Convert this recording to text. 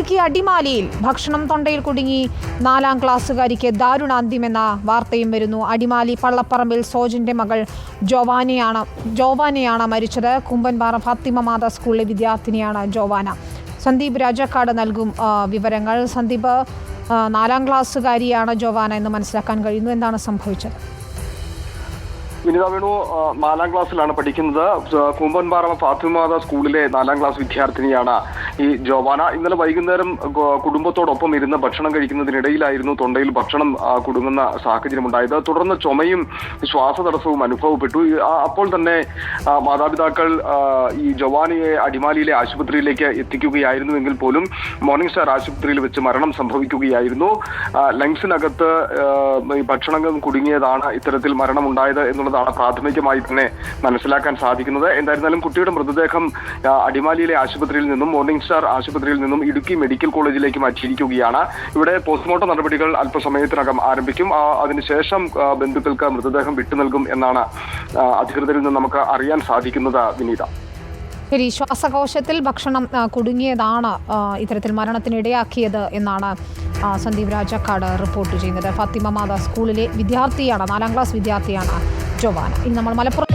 ഇടുക്കി അടിമാലിയിൽ ഭക്ഷണം തൊണ്ടയിൽ കുടുങ്ങി 4ാം ക്ലാസ്സുകാരിക്ക് ദാരുണാന്ത്യമെന്ന വാർത്തയും വരുന്നു. അടിമാലി പള്ളപ്പറമ്പിൽ സോജന്റെ മകൾ ജോവാനയാണ് മരിച്ചത്. കുമ്പൻപാറ ഫാത്തിമ മാതാ സ്കൂളിലെ വിദ്യാർത്ഥിനിയാണ് ജോവാന. സന്ദീപ് രാജക്കാട് നൽകും വിവരങ്ങൾ. സന്ദീപ്, 4ാം ക്ലാസ്സുകാരിയാണ് ജോവാന എന്ന് മനസ്സിലാക്കാൻ കഴിയുന്നു. എന്താണ് സംഭവിച്ചത്? വിനിത വേണു 4ാം ക്ലാസ്സിലാണ് പഠിക്കുന്നത്. കുമ്പൻപാറ ഫാത്തിമ മാതാ സ്കൂളിലെ 4ാം ക്ലാസ് വിദ്യാർത്ഥിനിയാണ് ഈ ജോവാന. ഇന്നലെ വൈകുന്നേരം കുടുംബത്തോടൊപ്പം ഇരുന്ന് ഭക്ഷണം കഴിക്കുന്നതിനിടയിലായിരുന്നു തൊണ്ടയിൽ ഭക്ഷണം കുടുങ്ങുന്ന സാഹചര്യമുണ്ടായത്. തുടർന്ന് ചുമയും ശ്വാസതടസ്സവും അനുഭവപ്പെട്ടു. അപ്പോൾ തന്നെ മാതാപിതാക്കൾ ഈ ജോവാനയെ അടിമാലിയിലെ ആശുപത്രിയിലേക്ക് എത്തിക്കുകയായിരുന്നുവെങ്കിൽ പോലും മോർണിംഗ് സ്റ്റാർ ആശുപത്രിയിൽ വെച്ച് മരണം സംഭവിക്കുകയായിരുന്നു. ലങ്സിനകത്ത് ഭക്ഷണം കുടുങ്ങിയതാണ് ഇത്തരത്തിൽ മരണമുണ്ടായത് എന്നുള്ളത് പ്രാഥമികമായി തന്നെ മനസ്സിലാക്കാൻ സാധിക്കുന്നത്. എന്തായിരുന്നാലും കുട്ടിയുടെ മൃതദേഹം അടിമാലിയിലെ ആശുപത്രിയിൽ നിന്നും മോർണിംഗ് സ്റ്റാർ ആശുപത്രിയിൽ നിന്നും ഇടുക്കി മെഡിക്കൽ കോളേജിലേക്ക് മാറ്റിയിരിക്കുകയാണ്. ഇവിടെ പോസ്റ്റ്മോർട്ടം നടപടികൾ അല്പസമയത്തിനകം ആരംഭിക്കും. അതിനുശേഷം ബന്ധുക്കൾക്ക് മൃതദേഹം വിട്ടു നൽകും എന്നാണ് അധികൃതരിൽ നിന്ന് നമുക്ക് അറിയാൻ സാധിക്കുന്നത്. വിനീത, ശരി, ശ്വാസകോശത്തിൽ ഭക്ഷണം കുടുങ്ങിയതാണ് ഇത്തരത്തിൽ മരണത്തിനിടയാക്കിയത് എന്നാണ് സന്ദീപ് രാജക്കാട് റിപ്പോർട്ട് ചെയ്യുന്നത്. ഫാത്തിമ മാതാ സ്കൂളിലെ വിദ്യാർത്ഥിയാണ്, 4ാം ക്ലാസ് വിദ്യാർത്ഥിയാണ് ജോവാന. ഇന്ന് നമ്മൾ മലപ്പുറം